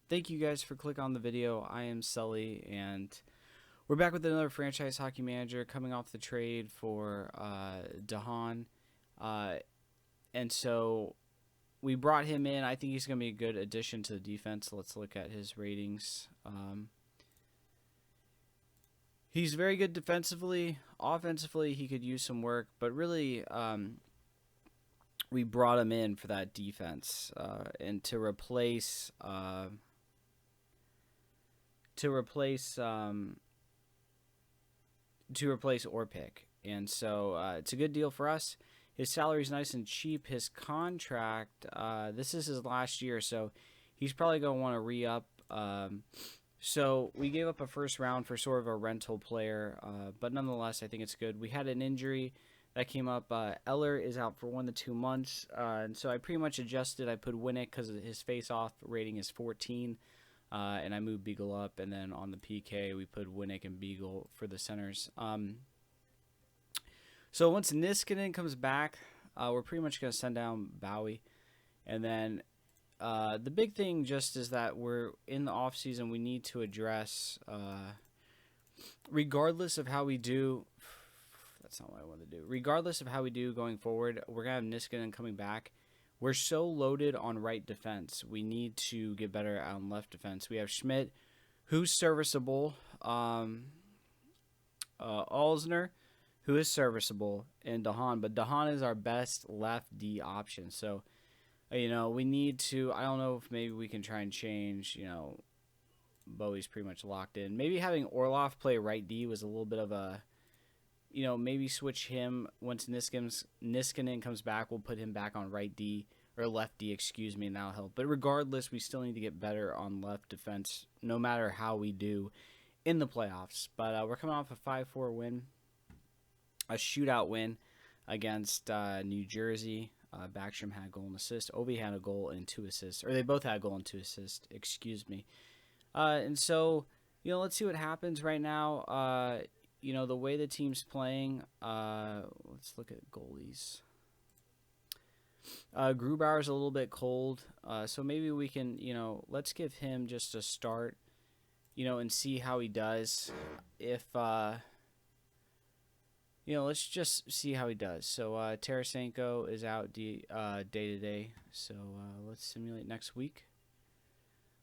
thank you guys for clicking on the video. I am Sully, and we're back with another franchise hockey manager coming off the trade for Dahan. Uh, and so we brought him in. I think he's going to be a good addition to the defense. Let's look at his ratings. He's very good defensively. Offensively, he could use some work, but really, we brought him in for that defense and to replace Orpik. And so it's a good deal for us. His salary's nice and cheap. His contract, this is his last year, so he's probably going to want to re-up. So we gave up a first round for sort of a rental player, but nonetheless, I think it's good. We had an injury that came up. Eller is out for 1 to 2 months, and so I pretty much adjusted. I put Winnick because his face-off rating is 14, and I moved Beagle up, and then on the PK, we put Winnick and Beagle for the centers. So once Niskanen comes back, we're pretty much going to send down Bowie, and then the big thing just is that we're in the off season. We need to address, regardless of how we do. That's not what I want to do. Regardless of how we do going forward, we're gonna have Niskanen coming back. We're so loaded on right defense. We need to get better on left defense. We have Schmidt, who's serviceable. Alzner, who is serviceable, and Dahan. But Dahan is our best left D option. So, we need to, I don't know if maybe we can try and change, Bowie's pretty much locked in. Maybe having Orlov play right D was a little bit of a, maybe switch him once Niskanen comes back. We'll put him back on right D, or left D, excuse me, and that'll help. But regardless, we still need to get better on left defense, no matter how we do in the playoffs. But we're coming off a 5-4 win, a shootout win against New Jersey. Backstrom had a goal and assist. Ovi had a goal and 2 assists. Or they both had a goal and 2 assists, excuse me. And so, let's see what happens right now. The way the team's playing, let's look at goalies. Grubauer's a little bit cold, so maybe we can, let's give him just a start, and see how he does. If, let's just see how he does. So Tarasenko is out day-to-day, so let's simulate next week.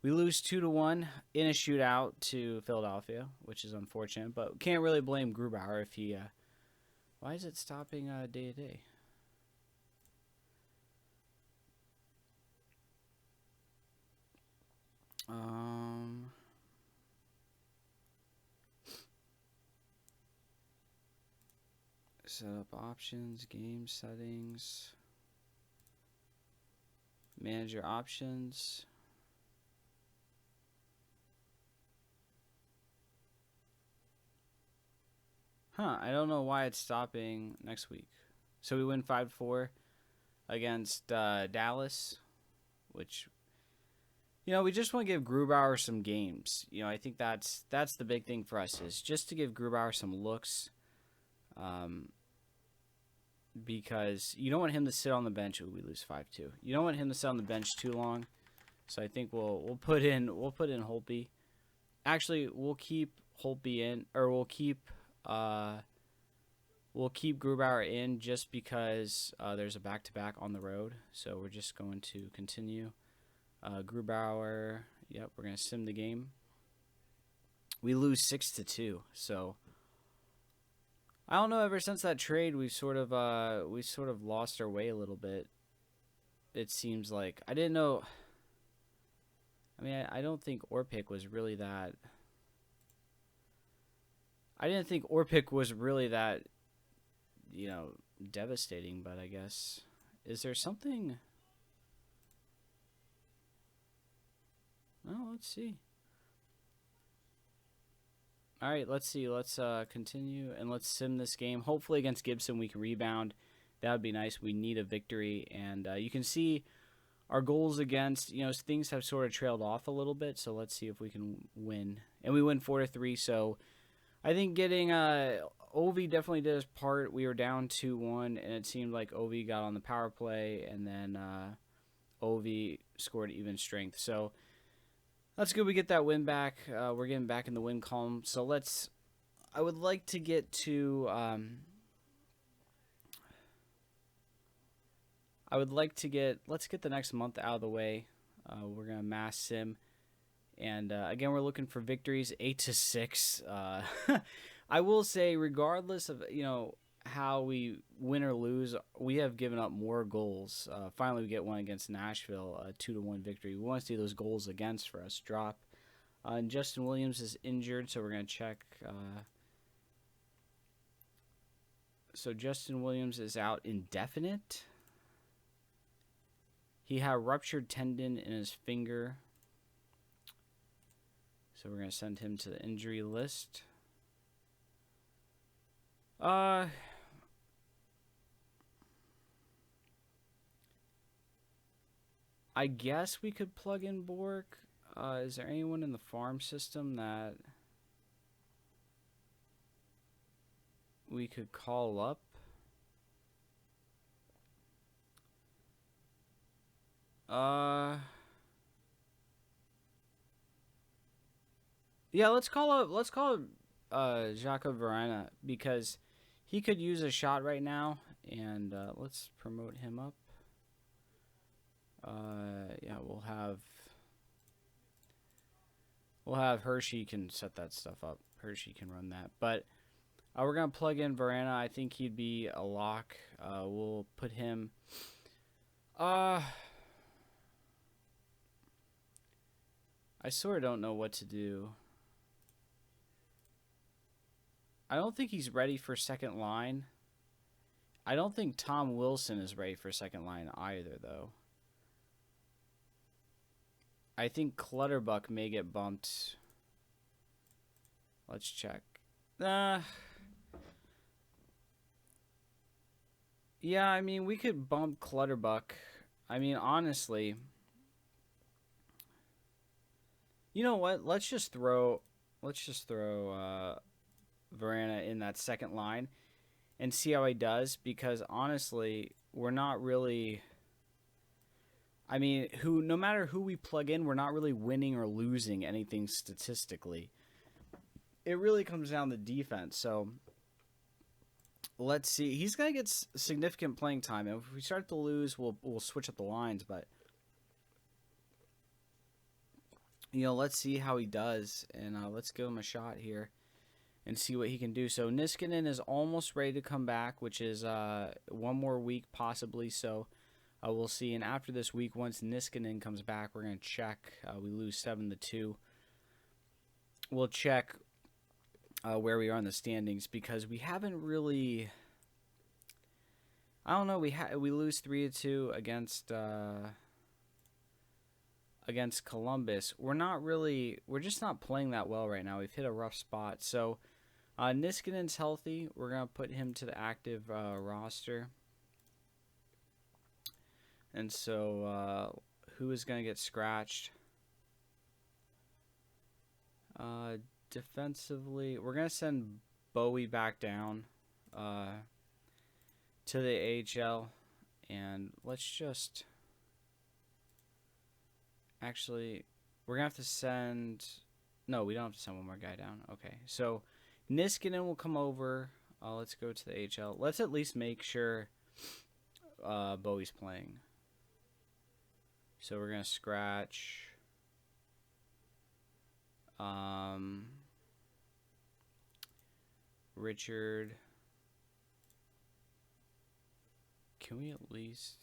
We lose 2-1 in a shootout to Philadelphia, which is unfortunate, but can't really blame Grubauer if he. Why is it stopping day to day? Set up options, game settings, manager options. I don't know why it's stopping next week. So we win 5-4 against Dallas, which, we just want to give Grubauer some games. I think that's the big thing for us, is just to give Grubauer some looks, because you don't want him to sit on the bench. Ooh, we lose 5-2. You don't want him to sit on the bench too long. So I think we'll put in Holtby. Actually, we'll keep Holtby in, or we'll keep Grubauer in just because there's a back-to-back on the road. So we're just going to continue. Grubauer, yep, we're going to sim the game. We lose 6-2. So I don't know, ever since that trade, we've sort of lost our way a little bit. It seems like. I didn't know. I mean, I don't think Orpik was really that. I didn't think Orpik was really that, devastating, but I guess. Is there something? Oh, let's see. All right, let's see. Let's continue, and let's sim this game. Hopefully against Gibson we can rebound. That would be nice. We need a victory, and you can see our goals against, things have sort of trailed off a little bit, so let's see if we can win. And we win 4-3, so I think getting Ovi definitely did his part. We were down 2-1, and it seemed like Ovi got on the power play, and then Ovi scored even strength. So That's good. We get that win back. We're getting back in the win column. So let's. I would like to get to. I would like to get. Let's get the next month out of the way. We're gonna mass sim, and again, we're looking for victories, 8-6. I will say, regardless of how we win or lose, we have given up more goals. Finally, we get one against Nashville, a 2-1 victory. We want to see those goals against for us drop. And Justin Williams is injured, so we're going to check. So Justin Williams is out indefinite. He had a ruptured tendon in his finger. So we're going to send him to the injury list. I guess we could plug in Bork. Is there anyone in the farm system that we could call up? Yeah, let's call up Jaco Verana, because he could use a shot right now, and let's promote him up. Yeah, we'll have Hershey can set that stuff up. Hershey can run that, but we're gonna plug in Verana. I think he'd be a lock. We'll put him. I sort of don't know what to do. I don't think he's ready for second line. I don't think Tom Wilson is ready for second line either, though. I think Clutterbuck may get bumped. Let's check. Yeah, I mean, we could bump Clutterbuck. I mean, honestly, you know what? Let's just throw Verana in that second line and see how he does, because honestly, we're not really. I mean, no matter who we plug in, we're not really winning or losing anything statistically. It really comes down to defense. So let's see. He's gonna get significant playing time, and if we start to lose, we'll switch up the lines. But let's see how he does, and let's give him a shot here and see what he can do. So Niskanen is almost ready to come back, which is one more week possibly. So we'll see. And after this week, once Niskanen comes back, we're going to check. We lose 7-2. We'll check where we are in the standings, because we haven't really. I don't know. We lose 3-2 against Columbus. We're just not playing that well right now. We've hit a rough spot. So Niskanen's healthy. We're going to put him to the active roster. And so who is going to get scratched? Defensively, we're going to send Bowie back down to the AHL. And let's just. Actually, we're going to have to send. No, we don't have to send one more guy down. Okay, so Niskanen will come over. Let's go to the AHL. Let's at least make sure Bowie's playing. So we're going to scratch Richard. Can we at least...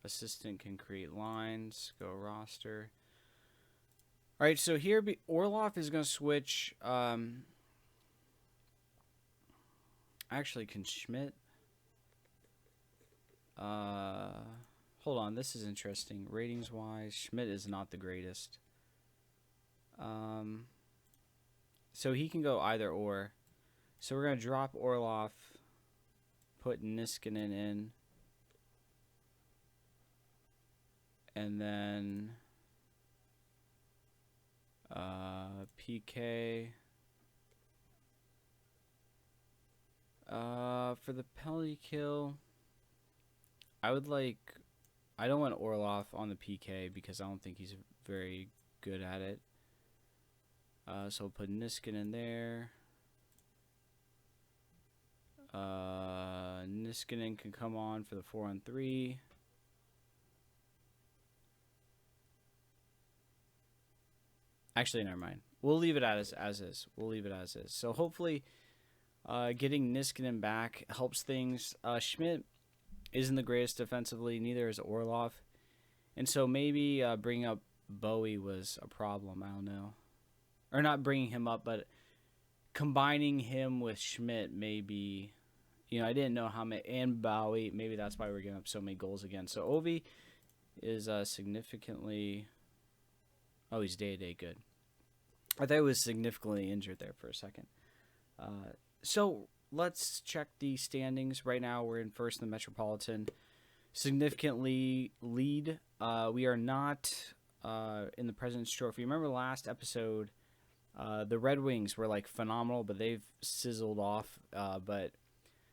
Assistant can create lines. Go roster. All right, so here Orlov is going to switch. Actually, can Schmidt... hold on, this is interesting. Ratings wise, Schmidt is not the greatest. So he can go either or. So we're gonna drop Orlov, put Niskanen in, and then PK. For the penalty kill, I would like I don't want Orloff on the PK because I don't think he's very good at it. So we'll put Niskanen in there. Niskanen can come on for the 4-on-3. Actually, never mind. We'll leave it as is. We'll leave it as is. So hopefully getting Niskanen back helps things. Schmidt isn't the greatest defensively. Neither is Orloff. And so maybe bringing up Bowie was a problem. I don't know. Or not bringing him up, but combining him with Schmidt maybe. You know, I didn't know how many. And Bowie. Maybe that's why we're giving up so many goals again. So Ovi is significantly... Oh, he's day-to-day good. I thought he was significantly injured there for a second. So let's check the standings. Right now we're in first in the Metropolitan. Significantly lead. We are not in the President's Trophy. Remember last episode, the Red Wings were like phenomenal, but they've sizzled off. But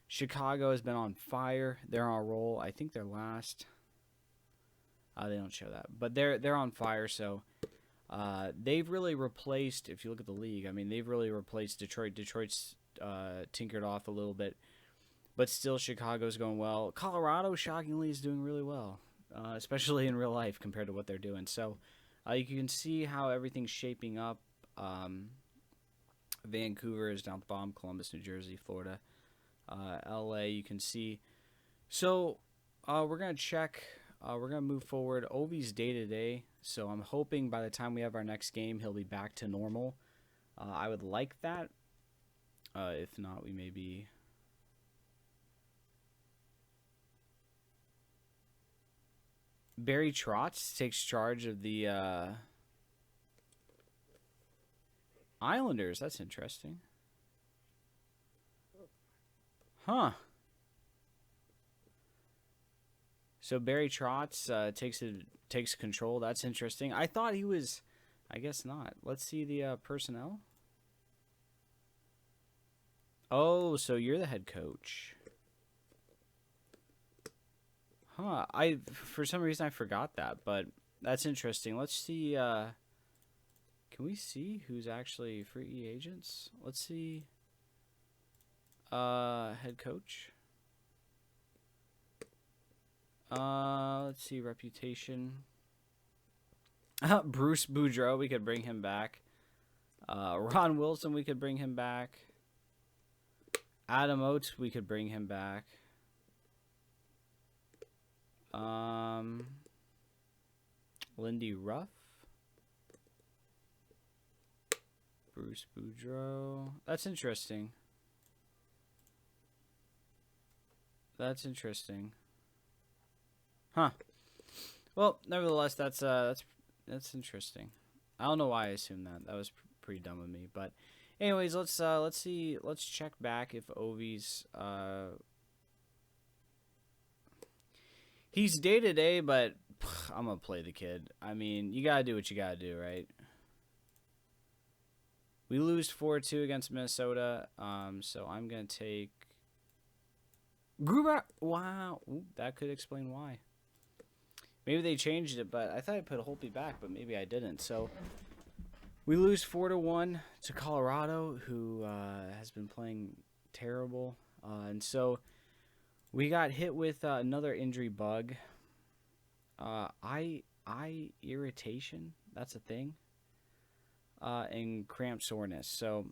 Chicago has been on fire. They're on a roll. I think they're last. They don't show that, but they're on fire. So they've really replaced. If you look at the league, I mean, they've really replaced Detroit. Detroit's tinkered off a little bit, but still Chicago's going well. Colorado, shockingly, is doing really well, especially in real life compared to what they're doing. So you can see how everything's shaping up. Vancouver is down at the bottom. Columbus, New Jersey, Florida, LA, you can see. So we're going to check. We're going to move forward. Ovi's day-to-day, so I'm hoping by the time we have our next game, he'll be back to normal. I would like that. If not, we may be... Barry Trotz takes charge of the Islanders. That's interesting. Huh. So Barry Trotz takes control. That's interesting. I thought he was... I guess not. Let's see the personnel. Oh, so you're the head coach. Huh. For some reason I forgot that, but that's interesting. Let's see. Can we see who's actually free agents? Let's see. Head coach. Let's see, reputation. Bruce Boudreau, we could bring him back. Ron Wilson, we could bring him back. Adam Oates, we could bring him back. Lindy Ruff. Bruce Boudreau. That's interesting. That's interesting. Huh. Well, nevertheless, that's interesting. I don't know why I assumed that. That was pretty dumb of me. But, anyways, let's see. Let's check back if Ovi's he's day to day, but I'm gonna play the kid. I mean, you gotta do what you gotta do, right? We lose 4-2 against Minnesota. So I'm gonna take Gruber. Wow, ooh, that could explain why. Maybe they changed it, but I thought I put Holtby back, but maybe I didn't. So we lose 4-1 to Colorado, who has been playing terrible. And so we got hit with another injury bug. Eye irritation, that's a thing. And cramp soreness. So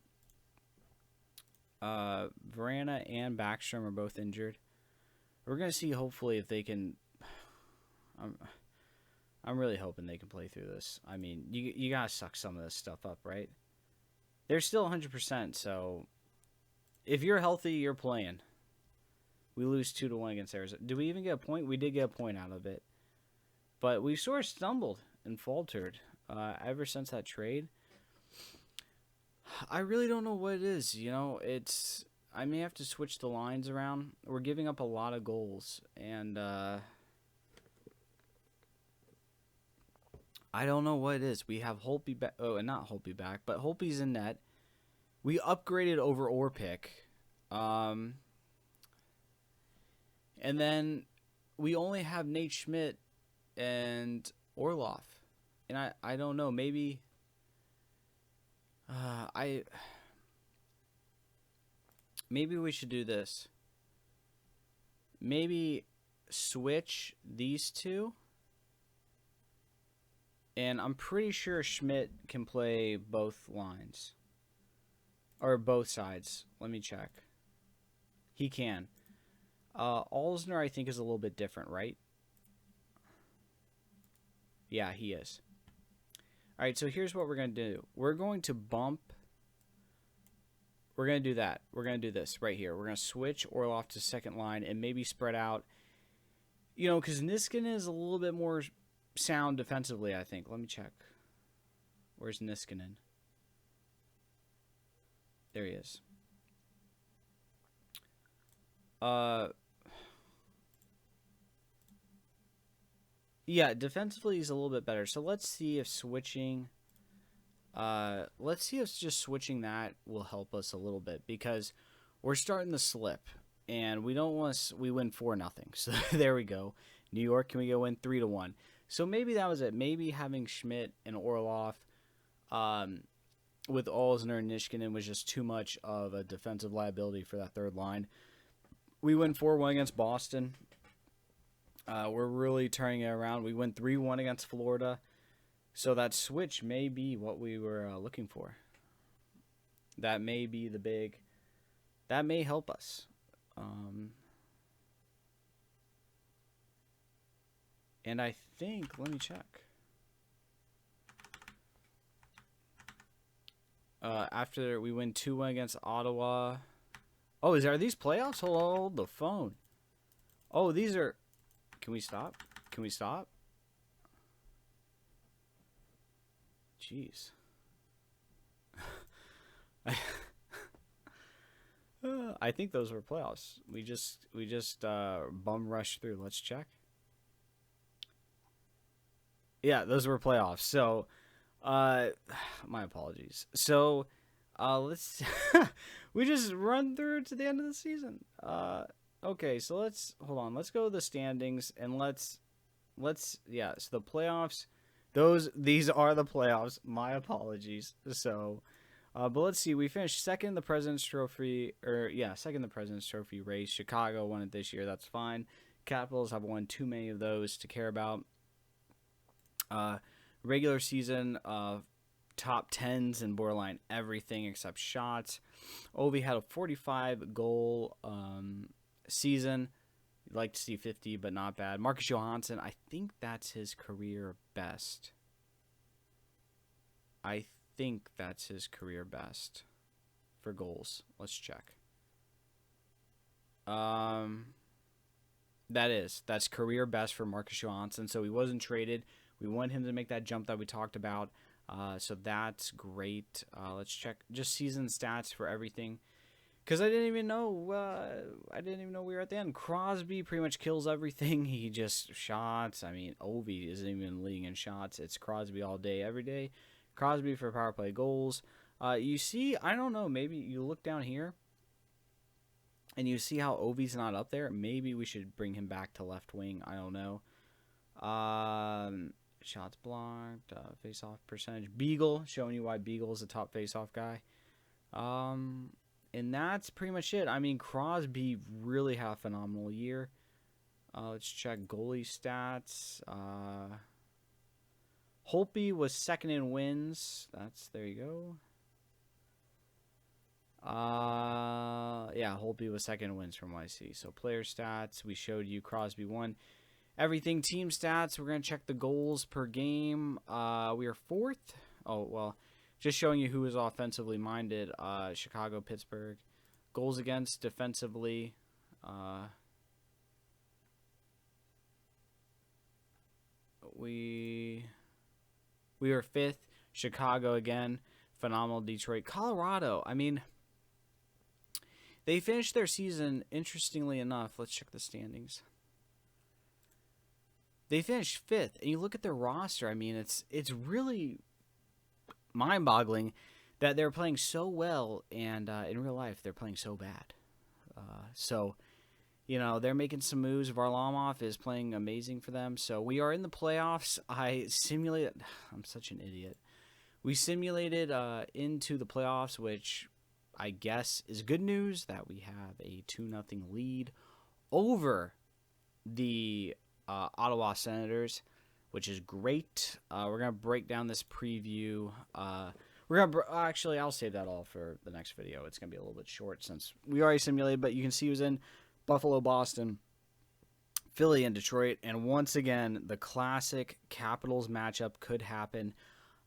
Verana and Backstrom are both injured. We're going to see, hopefully, if they can... I'm really hoping they can play through this. I mean, you got to suck some of this stuff up, right? They're still 100%, so if you're healthy, you're playing. We lose 2-1 against Arizona. Did we even get a point? We did get a point out of it. But we sort of stumbled and faltered ever since that trade. I really don't know what it is. You know, I may have to switch the lines around. We're giving up a lot of goals. And I don't know what it is. We have Holtby back. Oh, and not Holtby back, but Holtby's in net. We upgraded over Orpik. And then we only have Nate Schmidt and Orlov. And I don't know, maybe maybe we should do this. Maybe switch these two. And I'm pretty sure Schmidt can play both lines. Or both sides. Let me check. He can. Alsner, I think, is a little bit different, right? Yeah, he is. All right, so here's what we're going to do. We're going to bump. We're going to do that. We're going to do this right here. We're going to switch Orlov to second line and maybe spread out. You know, because Niskanen is a little bit more sound defensively, I think. Let me check. Where's Niskanen? There he is. Yeah, defensively he's a little bit better. So let's see if switching just switching that will help us a little bit, because we're starting to slip and we don't want to, we win 4-0. So there we go. New York, can we go win 3-1? So maybe that was it. Maybe having Schmidt and Orlov with Alsner and Niskanen was just too much of a defensive liability for that third line. We win 4-1 against Boston. We're really turning it around. We win 3-1 against Florida. So that switch may be what we were looking for. That may be the big... That may help us. And I think... Let me check. After we win 2-1 against Ottawa... Oh, are these playoffs? Hold the phone. Oh, these are... Can we stop? Can we stop? Jeez. I think those were playoffs. We just bum rushed through. Let's check. Yeah, those were playoffs. So, my apologies. So, let's we just run through to the end of the season. Okay, so let's hold on. Let's go to the standings and let's yeah. So the playoffs, these are the playoffs. My apologies. So, but let's see. We finished second in the President's Trophy, second in the President's Trophy race. Chicago won it this year. That's fine. Capitals have won too many of those to care about. Regular season, top 10s and borderline everything except shots. Ovi had a 45 goal season. You'd like to see 50, but not bad. Marcus Johansson, I think that's his career best. I think that's his career best for goals. Let's check. That's career best for Marcus Johansson. So he wasn't traded. We want him to make that jump that we talked about. So that's great. Let's check just season stats for everything. Because I didn't even know we were at the end. Crosby pretty much kills everything. He just shots. I mean, Ovi isn't even leading in shots. It's Crosby all day, every day. Crosby for power play goals. You see, I don't know, maybe you look down here and you see how Ovi's not up there. Maybe we should bring him back to left wing. I don't know. Shots blocked, face-off percentage. Beagle, showing you why Beagle is a top face-off guy. And that's pretty much it. I mean, Crosby really had a phenomenal year. Let's check goalie stats. Holtby was second in wins. There you go. Yeah, Holtby was second in wins from what I see. So player stats, we showed you Crosby won. Everything team stats, we're going to check the goals per game. We are fourth. Oh, well, just showing you who is offensively minded. Chicago, Pittsburgh. Goals against defensively. We were fifth. Chicago again. Phenomenal. Detroit. Colorado. I mean, they finished their season, interestingly enough. Let's check the standings. They finished fifth, and you look at their roster. I mean, it's really mind-boggling that they're playing so well, and in real life they're playing so bad. So, You know, they're making some moves. Varlamov is playing amazing for them. So we are in the playoffs. I'm such an idiot. We simulated into the playoffs, which I guess is good news that we have a 2-0 lead over the Ottawa Senators, which is great. We're going to break down this preview. Actually, I'll save that all for the next video. It's going to be a little bit short since we already simulated, but you can see who's in Buffalo, Boston, Philly, and Detroit. And once again, the classic Capitals matchup could happen.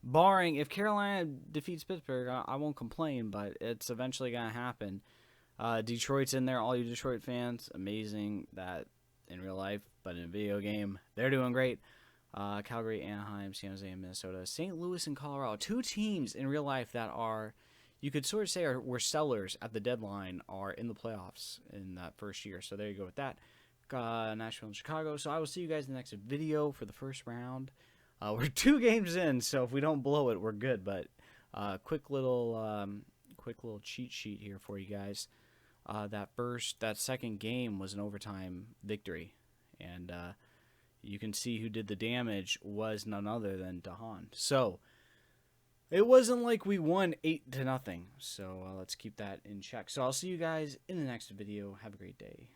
Barring if Carolina defeats Pittsburgh, I won't complain, but it's eventually going to happen. Detroit's in there, all you Detroit fans. Amazing that in real life, but in a video game, they're doing great. Calgary, Anaheim, San Jose, and Minnesota. St. Louis and Colorado. 2 teams in real life that are, you could sort of say, were sellers at the deadline, are in the playoffs in that first year. So there you go with that. Nashville and Chicago. So I will see you guys in the next video for the first round. We're 2 games in, so if we don't blow it, we're good. But quick little cheat sheet here for you guys. That second game was an overtime victory, and you can see who did the damage was none other than DeHaan. So it wasn't like we won 8-0. So let's keep that in check. So I'll see you guys in the next video. Have a great day.